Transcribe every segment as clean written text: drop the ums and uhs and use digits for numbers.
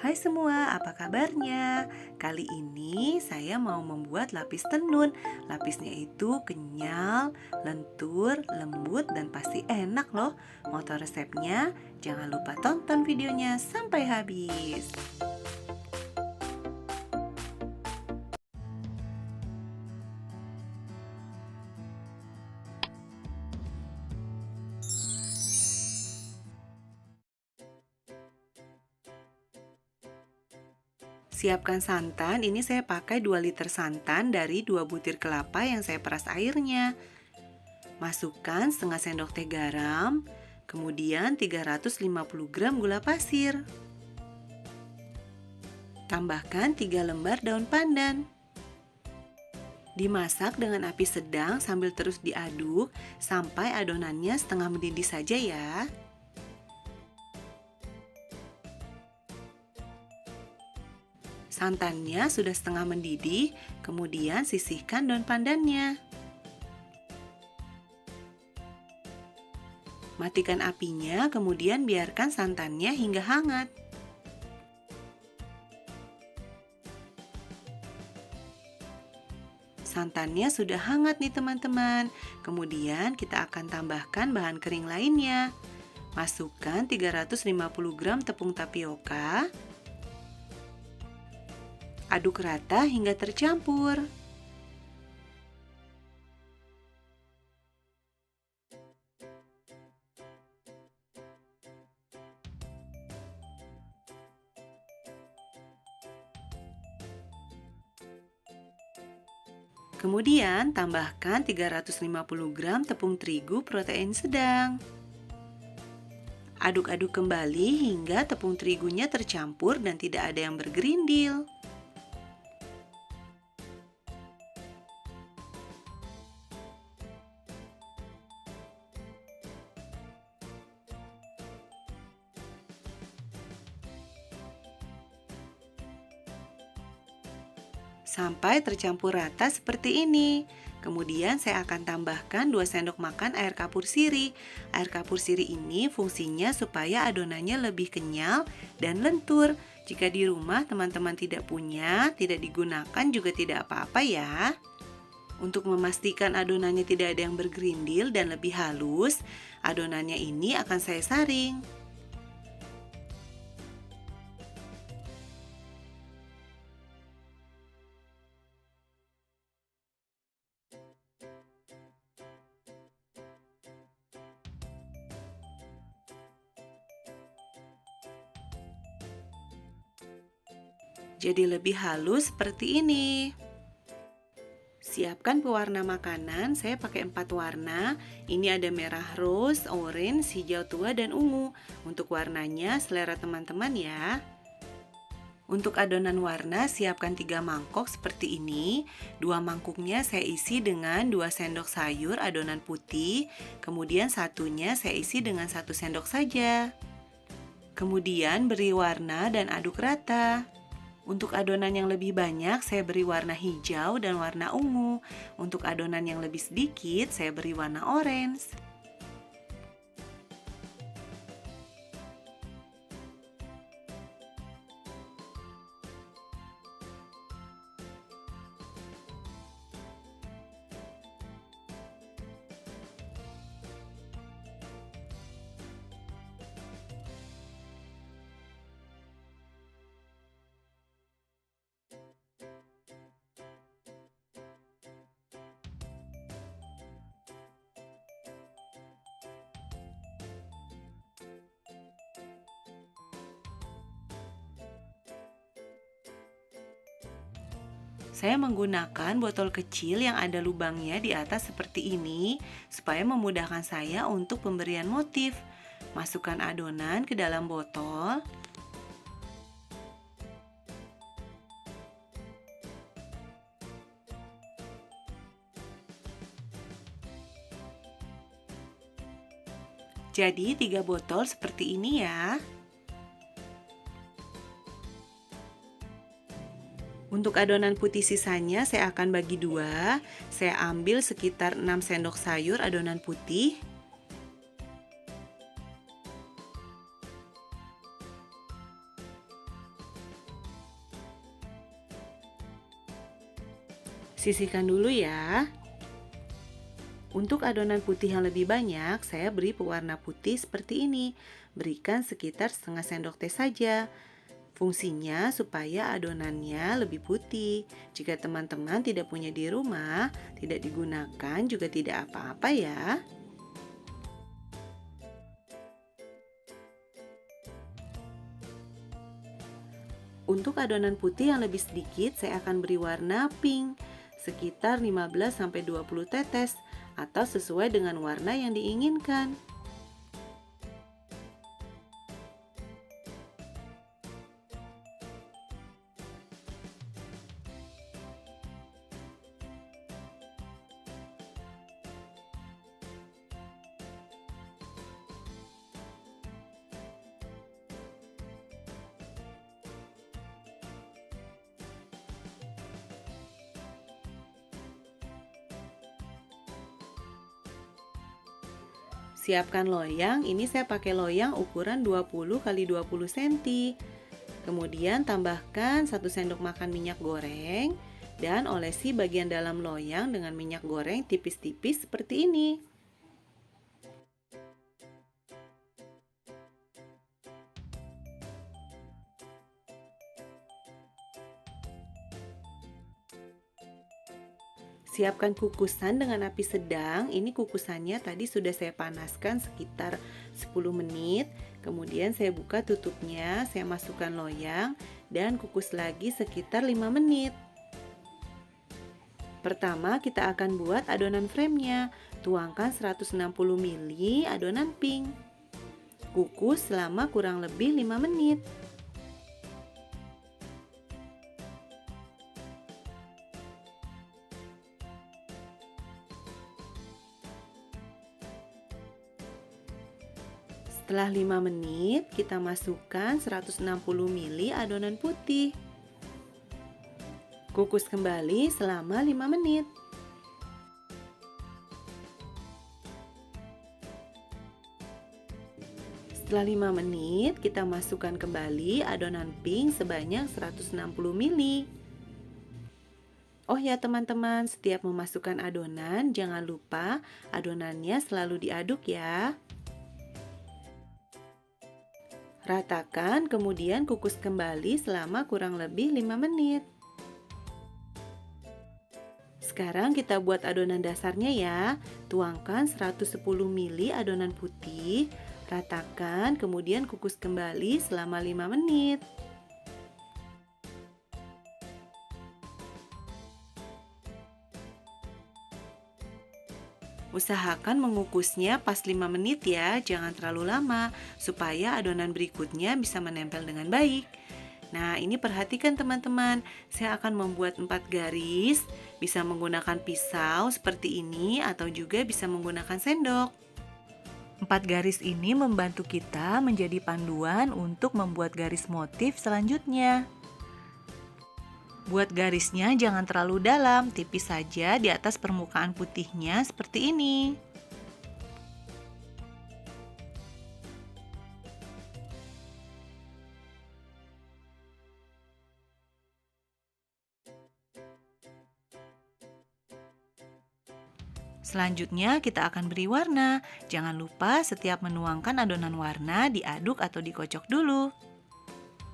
Hai semua, apa kabarnya? Kali ini saya mau membuat lapis tenun. Lapisnya itu kenyal, lentur, lembut, dan pasti enak loh. Mau tahu resepnya? Jangan lupa tonton videonya sampai habis. Siapkan santan, ini saya pakai 2 liter santan dari 2 butir kelapa yang saya peras airnya. Masukkan setengah sendok teh garam, kemudian 350 gram gula pasir. Tambahkan 3 lembar daun pandan. Dimasak dengan api sedang sambil terus diaduk sampai adonannya setengah mendidih saja ya. Santannya sudah setengah mendidih, kemudian sisihkan daun pandannya. Matikan apinya, kemudian biarkan santannya hingga hangat. Santannya sudah hangat nih teman-teman. Kemudian kita akan tambahkan bahan kering lainnya. Masukkan 350 gram tepung tapioka. Aduk rata hingga tercampur. Kemudian tambahkan 350 gram tepung terigu protein sedang. Aduk-aduk kembali hingga tepung terigunya tercampur dan tidak ada yang bergerindil. Sampai tercampur rata seperti ini. Kemudian saya akan tambahkan 2 sendok makan air kapur sirih. Air kapur sirih ini fungsinya supaya adonannya lebih kenyal dan lentur. Jika di rumah teman-teman tidak punya, tidak digunakan juga tidak apa-apa ya. Untuk memastikan adonannya tidak ada yang bergerindil dan lebih halus, adonannya ini akan saya saring. Jadi lebih halus seperti ini. Siapkan pewarna makanan, saya pakai 4 warna. Ini ada merah rose, orange, hijau tua, dan ungu. Untuk warnanya selera teman-teman ya. Untuk adonan warna, siapkan 3 mangkok seperti ini. 2 mangkuknya saya isi dengan 2 sendok sayur adonan putih. Kemudian satunya saya isi dengan 1 sendok saja. Kemudian beri warna dan aduk rata. Untuk adonan yang lebih banyak, saya beri warna hijau dan warna ungu. Untuk adonan yang lebih sedikit, saya beri warna orange. Saya menggunakan botol kecil yang ada lubangnya di atas seperti ini supaya memudahkan saya untuk pemberian motif. Masukkan adonan ke dalam botol. Jadi 3 botol seperti ini ya. Untuk adonan putih sisanya saya akan bagi 2. Saya ambil sekitar 6 sendok sayur adonan putih. Sisihkan dulu ya. Untuk adonan putih yang lebih banyak, saya beri pewarna putih seperti ini. Berikan sekitar setengah sendok teh saja. Fungsinya supaya adonannya lebih putih. Jika teman-teman tidak punya di rumah, tidak digunakan juga tidak apa-apa ya. Untuk adonan putih yang lebih sedikit, saya akan beri warna pink, sekitar 15-20 tetes, atau sesuai dengan warna yang diinginkan. Siapkan loyang, ini saya pakai loyang ukuran 20 x 20 cm. Kemudian tambahkan 1 sendok makan minyak goreng dan olesi bagian dalam loyang dengan minyak goreng tipis-tipis seperti ini. Siapkan kukusan dengan api sedang. Ini kukusannya tadi sudah saya panaskan sekitar 10 menit. Kemudian saya buka tutupnya, saya masukkan loyang dan kukus lagi sekitar 5 menit. Pertama kita akan buat adonan frame-nya. Tuangkan 160 ml adonan pink. Kukus selama kurang lebih 5 menit. Setelah 5 menit, kita masukkan 160 ml adonan putih. Kukus kembali selama 5 menit. Setelah 5 menit, kita masukkan kembali adonan pink sebanyak 160 ml. Oh ya teman-teman, setiap memasukkan adonan, jangan lupa adonannya selalu diaduk ya. Ratakan, kemudian kukus kembali selama kurang lebih 5 menit. Sekarang kita buat adonan dasarnya ya. Tuangkan 110 ml adonan putih, ratakan, kemudian kukus kembali selama 5 menit. Usahakan mengukusnya pas 5 menit ya, jangan terlalu lama, supaya adonan berikutnya bisa menempel dengan baik. Nah, ini perhatikan teman-teman, saya akan membuat 4 garis, bisa menggunakan pisau seperti ini atau juga bisa menggunakan sendok. 4 garis ini membantu kita menjadi panduan untuk membuat garis motif selanjutnya. Buat garisnya jangan terlalu dalam, tipis saja di atas permukaan putihnya seperti ini. Selanjutnya kita akan beri warna. Jangan lupa setiap menuangkan adonan warna diaduk atau dikocok dulu.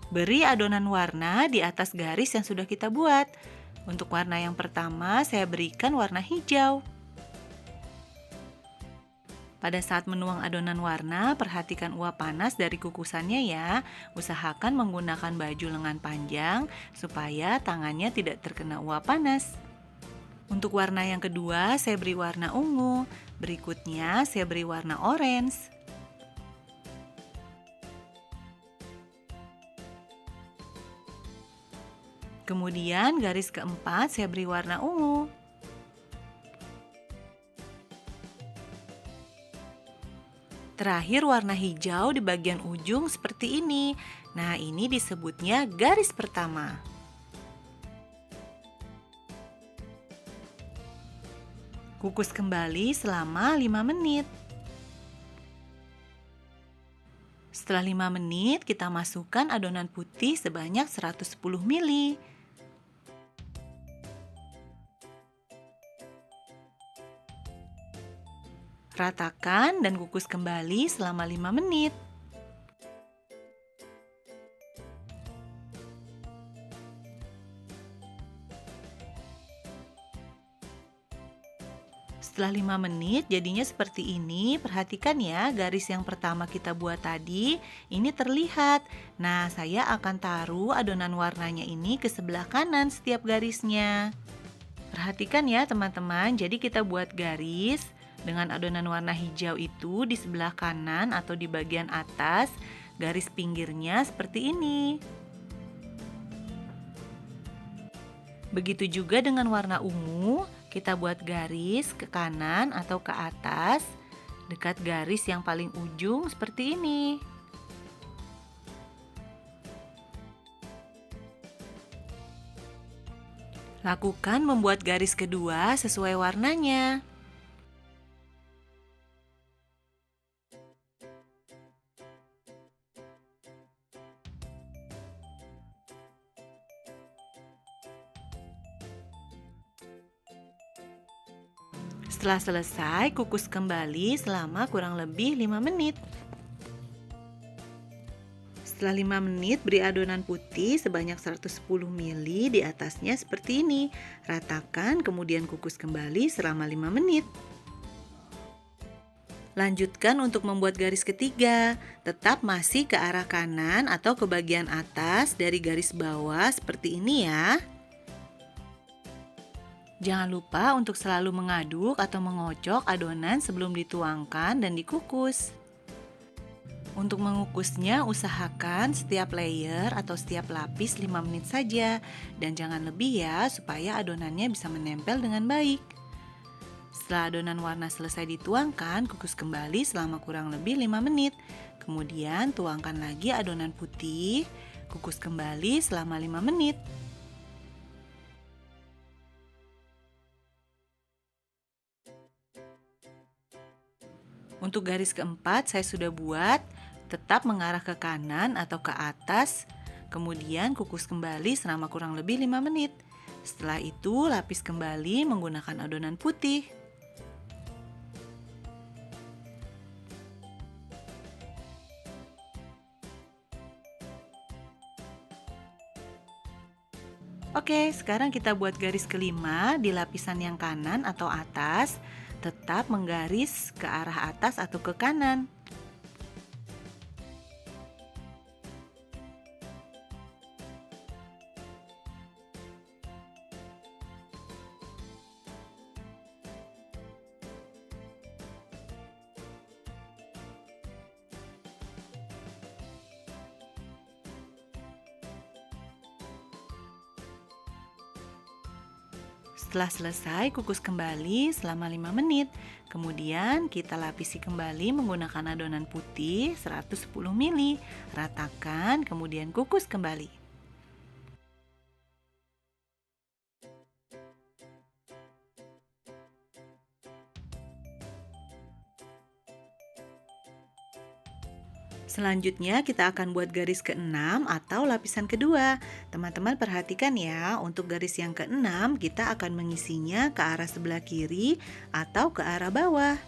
Beri adonan warna di atas garis yang sudah kita buat. Untuk warna yang pertama, saya berikan warna hijau. Pada saat menuang adonan warna, perhatikan uap panas dari kukusannya ya. Usahakan menggunakan baju lengan panjang supaya tangannya tidak terkena uap panas. Untuk warna yang kedua, saya beri warna ungu. Berikutnya, saya beri warna orange. Kemudian garis keempat saya beri warna ungu. Terakhir warna hijau di bagian ujung seperti ini. Nah, ini disebutnya garis pertama. Kukus kembali selama 5 menit. Setelah 5 menit, kita masukkan adonan putih sebanyak 110 ml. Ratakan dan kukus kembali selama 5 menit. Setelah 5 menit jadinya seperti ini. Perhatikan ya, garis yang pertama kita buat tadi ini terlihat. Nah, saya akan taruh adonan warnanya ini ke sebelah kanan setiap garisnya. Perhatikan ya teman-teman, jadi kita buat garis dengan adonan warna hijau itu di sebelah kanan atau di bagian atas, garis pinggirnya seperti ini. Begitu juga dengan warna ungu, kita buat garis ke kanan atau ke atas, dekat garis yang paling ujung seperti ini. Lakukan membuat garis kedua sesuai warnanya. Setelah selesai, kukus kembali selama kurang lebih 5 menit. Setelah 5 menit, beri adonan putih sebanyak 110 ml di atasnya seperti ini. Ratakan, kemudian kukus kembali selama 5 menit. Lanjutkan untuk membuat garis ketiga. Tetap masih ke arah kanan atau ke bagian atas dari garis bawah seperti ini ya. Jangan lupa untuk selalu mengaduk atau mengocok adonan sebelum dituangkan dan dikukus. Untuk mengukusnya, usahakan setiap layer atau setiap lapis 5 menit saja. Dan jangan lebih ya, supaya adonannya bisa menempel dengan baik. Setelah adonan warna selesai dituangkan, kukus kembali selama kurang lebih 5 menit. Kemudian tuangkan lagi adonan putih, kukus kembali selama 5 menit. Untuk garis keempat saya sudah buat, tetap mengarah ke kanan atau ke atas, kemudian kukus kembali selama kurang lebih 5 menit. Setelah itu lapis kembali menggunakan adonan putih. Oke, sekarang kita buat garis kelima di lapisan yang kanan atau atas. Tetap menggaris ke arah atas atau ke kanan. Setelah selesai, kukus kembali selama 5 menit. Kemudian kita lapisi kembali menggunakan adonan putih 110 ml. Ratakan, kemudian kukus kembali. Selanjutnya kita akan buat garis ke-6 atau lapisan kedua. Teman-teman perhatikan ya, untuk garis yang ke-6 kita akan mengisinya ke arah sebelah kiri atau ke arah bawah.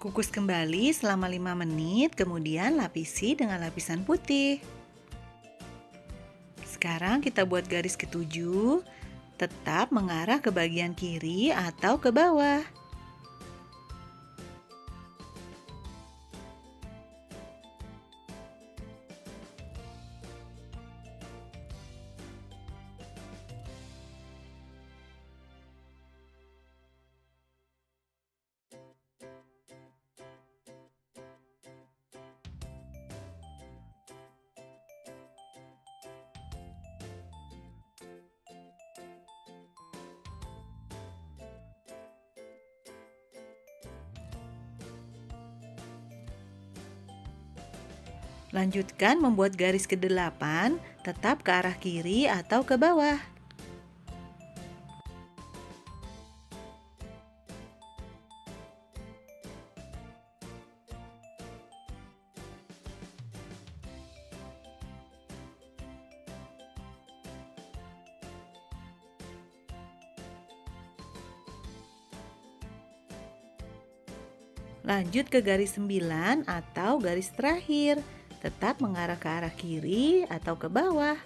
Kukus kembali selama 5 menit, kemudian lapisi dengan lapisan putih. Sekarang kita buat garis ke-7, tetap mengarah ke bagian kiri atau ke bawah. Lanjutkan membuat garis ke-8, tetap ke arah kiri atau ke bawah. Lanjut ke garis 9 atau garis terakhir. Tetap mengarah ke arah kiri atau ke bawah.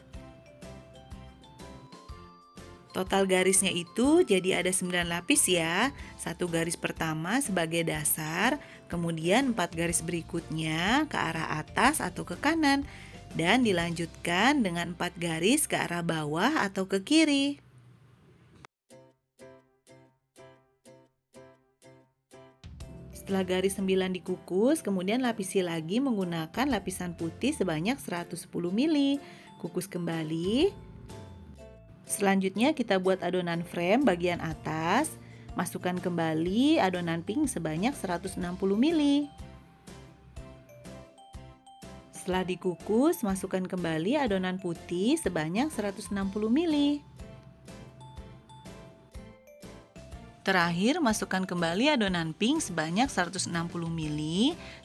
Total garisnya itu jadi ada 9 lapis ya. Satu garis pertama sebagai dasar, kemudian 4 garis berikutnya ke arah atas atau ke kanan. Dan dilanjutkan dengan 4 garis ke arah bawah atau ke kiri. Setelah garis 9 dikukus, kemudian lapisi lagi menggunakan lapisan putih sebanyak 110 ml. Kukus kembali. Selanjutnya kita buat adonan frame bagian atas. Masukkan kembali adonan pink sebanyak 160 ml. Setelah dikukus, masukkan kembali adonan putih sebanyak 160 ml. Terakhir, masukkan kembali adonan pink sebanyak 160 ml,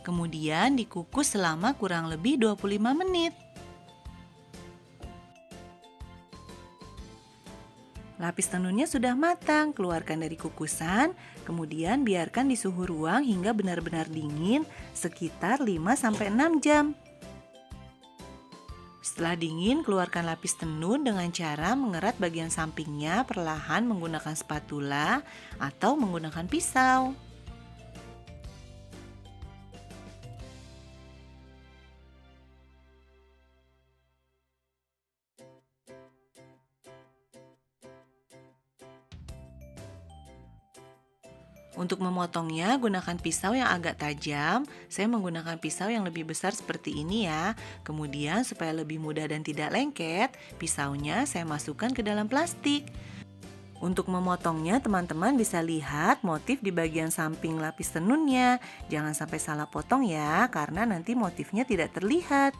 kemudian dikukus selama kurang lebih 25 menit. Lapis tenunnya sudah matang, keluarkan dari kukusan, kemudian biarkan di suhu ruang hingga benar-benar dingin sekitar 5-6 jam. Setelah dingin, keluarkan lapis tenun dengan cara mengerat bagian sampingnya perlahan menggunakan spatula atau menggunakan pisau. Untuk memotongnya, gunakan pisau yang agak tajam. Saya menggunakan pisau yang lebih besar seperti ini ya. Kemudian supaya lebih mudah dan tidak lengket, pisaunya saya masukkan ke dalam plastik. Untuk memotongnya, teman-teman bisa lihat motif di bagian samping lapis tenunnya. Jangan sampai salah potong ya, karena nanti motifnya tidak terlihat.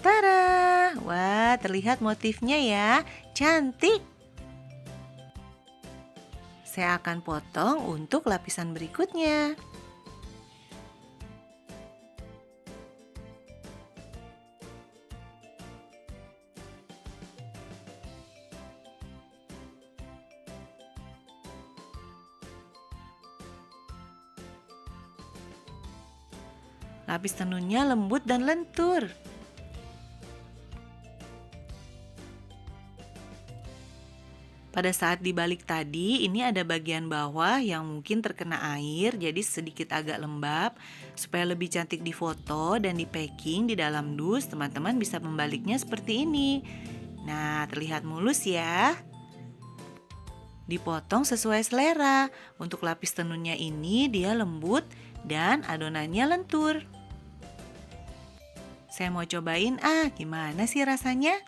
Tada! Wah, terlihat motifnya ya. Cantik! Saya akan potong untuk lapisan berikutnya. Lapis tenunnya lembut dan lentur. Pada saat dibalik tadi, ini ada bagian bawah yang mungkin terkena air, jadi sedikit agak lembab. Supaya lebih cantik di foto dan di packing di dalam dus, teman-teman bisa membaliknya seperti ini. Nah, terlihat mulus ya. Dipotong sesuai selera. Untuk lapis tenunnya ini dia lembut dan adonannya lentur. Saya mau cobain, gimana sih rasanya?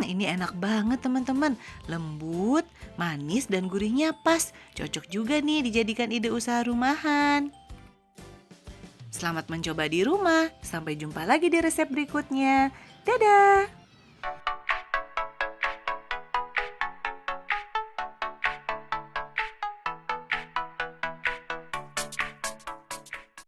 Ini enak banget teman-teman. Lembut, manis, dan gurihnya pas. Cocok juga nih dijadikan ide usaha rumahan. Selamat mencoba di rumah. Sampai jumpa lagi di resep berikutnya. Dadah!